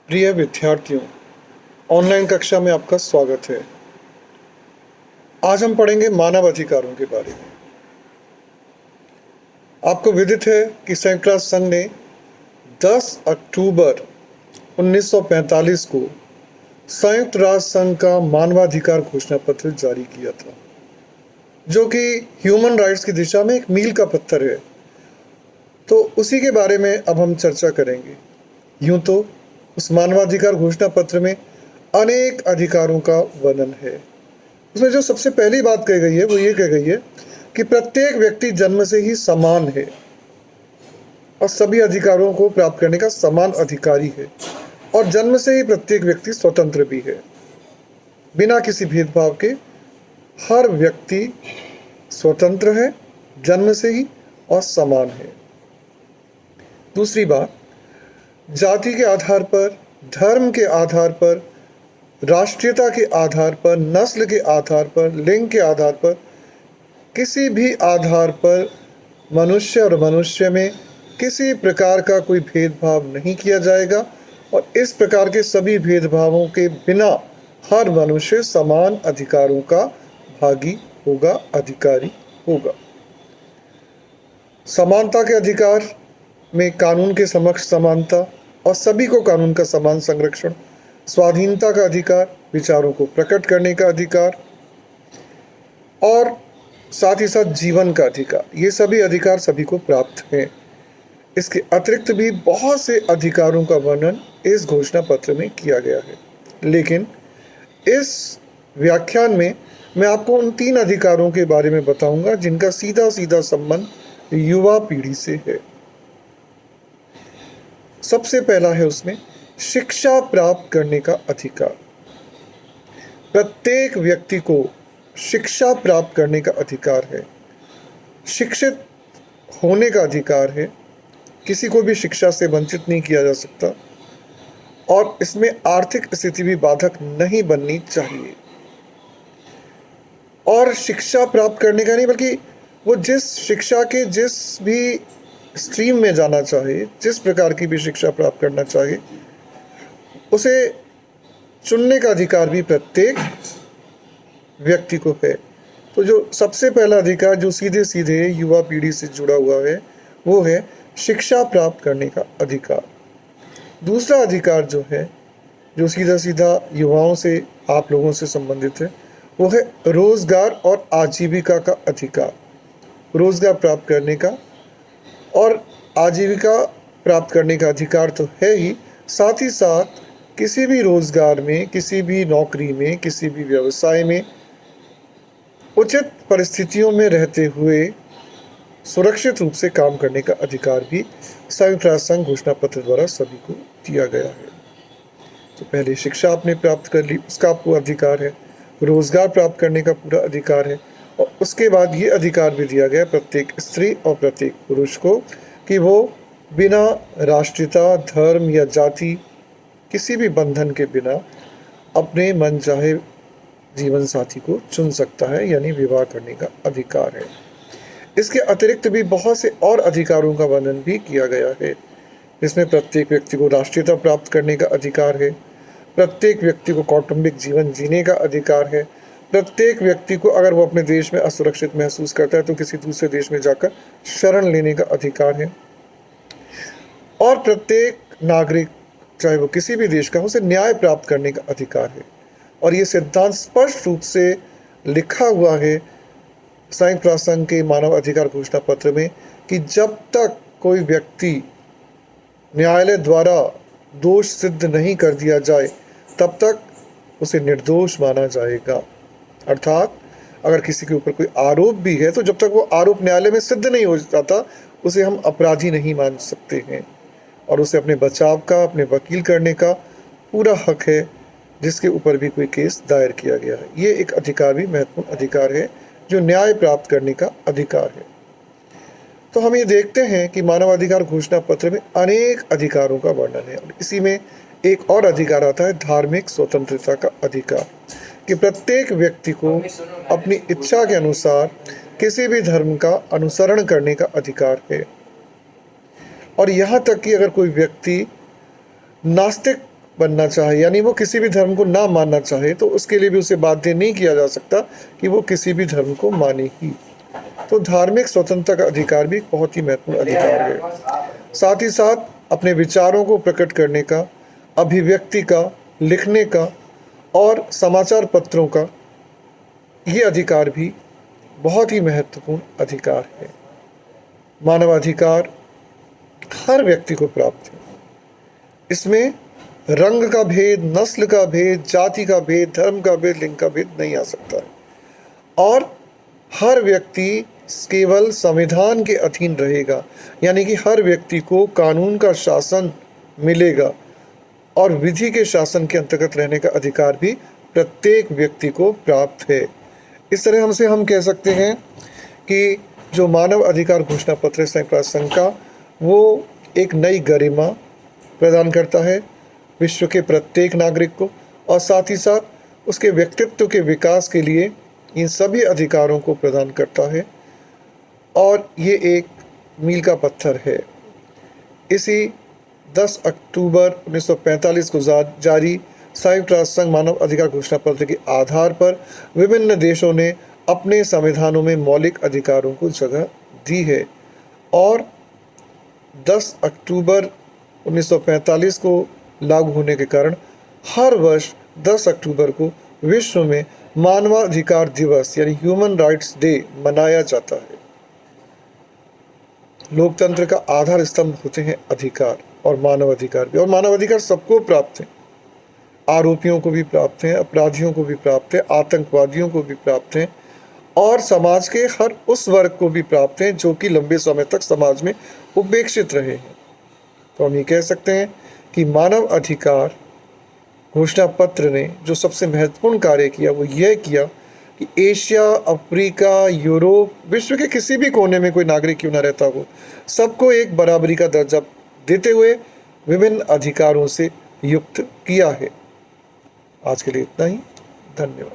प्रिय विद्यार्थियों, ऑनलाइन कक्षा में आपका स्वागत है। आज हम पढ़ेंगे मानव अधिकारों के बारे में। आपको विदित है कि संयुक्त राष्ट्र संघ ने 10 अक्टूबर 1945 को संयुक्त राष्ट्र संघ का मानवाधिकार घोषणा पत्र जारी किया था, जो कि ह्यूमन राइट्स की दिशा में एक मील का पत्थर है। तो उसी के बारे में अब हम चर्चा करेंगे। यूं तो उस मानवाधिकार घोषणा पत्र में अनेक अधिकारों का वर्णन है। उसमें जो सबसे पहली बात कही गई है वो ये कही गई है कि प्रत्येक व्यक्ति जन्म से ही समान है और सभी अधिकारों को प्राप्त करने का समान अधिकारी है, और जन्म से ही प्रत्येक व्यक्ति स्वतंत्र भी है। बिना किसी भेदभाव के हर व्यक्ति स्वतंत्र है, जन्म से ही, और समान है। दूसरी बात, जाति के आधार पर, धर्म के आधार पर, राष्ट्रीयता के आधार पर, नस्ल के आधार पर, लिंग के आधार पर, किसी भी आधार पर मनुष्य और मनुष्य में किसी प्रकार का कोई भेदभाव नहीं किया जाएगा, और इस प्रकार के सभी भेदभावों के बिना हर मनुष्य समान अधिकारों का भागी होगा, अधिकारी होगा। समानता के अधिकार में कानून के समक्ष समानता और सभी को कानून का समान संरक्षण, स्वाधीनता का अधिकार, विचारों को प्रकट करने का अधिकार, और साथ ही साथ जीवन का अधिकार, ये सभी अधिकार सभी को प्राप्त हैं। इसके अतिरिक्त भी बहुत से अधिकारों का वर्णन इस घोषणा पत्र में किया गया है, लेकिन इस व्याख्यान में मैं आपको उन 3 अधिकारों के बारे में बताऊंगा जिनका सीधा सीधा संबंध युवा पीढ़ी से है। सबसे पहला है उसमें शिक्षा प्राप्त करने का अधिकार। प्रत्येक व्यक्ति को शिक्षा प्राप्त करने का अधिकार है, शिक्षित होने का अधिकार है। किसी को भी शिक्षा से वंचित नहीं किया जा सकता, और इसमें आर्थिक स्थिति भी बाधक नहीं बननी चाहिए। और शिक्षा प्राप्त करने का नहीं, बल्कि वो जिस शिक्षा के जिस भी स्ट्रीम में जाना चाहे, जिस प्रकार की भी शिक्षा प्राप्त करना चाहे, उसे चुनने का अधिकार भी प्रत्येक व्यक्ति को है। तो जो सबसे पहला अधिकार जो सीधे सीधे युवा पीढ़ी से जुड़ा हुआ है वो है शिक्षा प्राप्त करने का अधिकार। दूसरा अधिकार जो है, जो सीधा सीधा युवाओं से, आप लोगों से संबंधित है, वो है रोजगार और आजीविका का अधिकार। रोजगार प्राप्त करने का और आजीविका प्राप्त करने का अधिकार तो है ही, साथ ही साथ किसी भी रोजगार में, किसी भी नौकरी में, किसी भी व्यवसाय में उचित परिस्थितियों में रहते हुए सुरक्षित रूप से काम करने का अधिकार भी संयुक्त राष्ट्र संघ घोषणा पत्र द्वारा सभी को दिया गया है। तो पहले शिक्षा आपने प्राप्त कर ली, उसका आपको अधिकार है। रोजगार प्राप्त करने का पूरा अधिकार है, और उसके बाद ये अधिकार भी दिया गया प्रत्येक स्त्री और प्रत्येक पुरुष को कि वो बिना राष्ट्रीयता, धर्म या जाति, किसी भी बंधन के बिना अपने मन चाहे जीवन साथी को चुन सकता है, यानी विवाह करने का अधिकार है। इसके अतिरिक्त भी बहुत से और अधिकारों का वर्णन भी किया गया है, जिसमें प्रत्येक व्यक्ति को राष्ट्रीयता प्राप्त करने का अधिकार है, प्रत्येक व्यक्ति को कौटुंबिक जीवन जीने का अधिकार है, प्रत्येक व्यक्ति को अगर वो अपने देश में असुरक्षित महसूस करता है तो किसी दूसरे देश में जाकर शरण लेने का अधिकार है, और प्रत्येक नागरिक, चाहे वो किसी भी देश का हो, उसे न्याय प्राप्त करने का अधिकार है। और ये सिद्धांत स्पष्ट रूप से लिखा हुआ है संयुक्त राष्ट्र संघ के मानव अधिकार घोषणा पत्र में कि जब तक कोई व्यक्ति न्यायालय द्वारा दोष सिद्ध नहीं कर दिया जाए तब तक उसे निर्दोष माना जाएगा। अर्थात अगर किसी के ऊपर कोई आरोप भी है तो जब तक वो आरोप न्यायालय में सिद्ध नहीं हो जाता उसे हम अपराधी नहीं मान सकते हैं, और उसे अपने बचाव का, अपने वकील करने का पूरा हक है जिसके ऊपर भी कोई केस दायर किया गया है। ये एक अधिकार भी महत्वपूर्ण अधिकार है, जो न्याय प्राप्त करने का अधिकार है। तो हम ये देखते हैं कि मानवाधिकार घोषणा पत्र में अनेक अधिकारों का वर्णन है, और इसी में एक और अधिकार आता है धार्मिक स्वतंत्रता का अधिकार, कि प्रत्येक व्यक्ति को अपनी इच्छा के अनुसार किसी भी धर्म का अनुसरण करने का अधिकार है। और यहाँ तक कि अगर कोई व्यक्ति नास्तिक बनना चाहे, यानी वो किसी भी धर्म को ना मानना चाहे, तो उसके लिए भी उसे बाध्य नहीं किया जा सकता कि वो किसी भी धर्म को माने ही। तो धार्मिक स्वतंत्रता का अधिकार भी एक बहुत ही महत्वपूर्ण अधिकार है। साथ ही साथ अपने विचारों को प्रकट करने का, अभिव्यक्ति का, लिखने का और समाचार पत्रों का ये अधिकार भी बहुत ही महत्वपूर्ण अधिकार है। मानवाधिकार हर व्यक्ति को प्राप्त है। इसमें रंग का भेद, नस्ल का भेद, जाति का भेद, धर्म का भेद, लिंग का भेद नहीं आ सकता है। और हर व्यक्ति केवल संविधान के अधीन रहेगा, यानी कि हर व्यक्ति को कानून का शासन मिलेगा और विधि के शासन के अंतर्गत रहने का अधिकार भी प्रत्येक व्यक्ति को प्राप्त है। इस तरह हम कह सकते हैं कि जो मानव अधिकार घोषणा पत्र है संयुक्त राष्ट्र संघ का, वो एक नई गरिमा प्रदान करता है विश्व के प्रत्येक नागरिक को, और साथ ही साथ उसके व्यक्तित्व के विकास के लिए इन सभी अधिकारों को प्रदान करता है। और ये एक मील का पत्थर है। इसी 10 अक्टूबर 1945 को जारी संयुक्त राष्ट्र संघ मानव अधिकार घोषणा पत्र के आधार पर विभिन्न देशों ने अपने संविधानों में मौलिक अधिकारों को जगह दी है। और 10 अक्टूबर 1945 को लागू होने के कारण हर वर्ष 10 अक्टूबर को विश्व में मानवाधिकार दिवस यानी ह्यूमन राइट्स डे मनाया जाता है। लोकतंत्र का आधार स्तंभ होते हैं अधिकार, और मानव अधिकार भी, और मानव अधिकार सबको प्राप्त है। आरोपियों को भी प्राप्त हैं, अपराधियों को भी प्राप्त है, आतंकवादियों को भी प्राप्त हैं, और समाज के हर उस वर्ग को भी प्राप्त हैं जो कि लंबे समय तक समाज में उपेक्षित रहे हैं। तो हम ये कह सकते हैं कि मानव अधिकार घोषणा पत्र ने जो सबसे महत्वपूर्ण कार्य किया वो यह किया कि एशिया, अफ्रीका, यूरोप, विश्व के किसी भी कोने में कोई नागरिक क्यों ना रहता हो, सबको एक बराबरी का दर्जा देते हुए विभिन्न अधिकारों से युक्त किया है। आज के लिए इतना ही। धन्यवाद।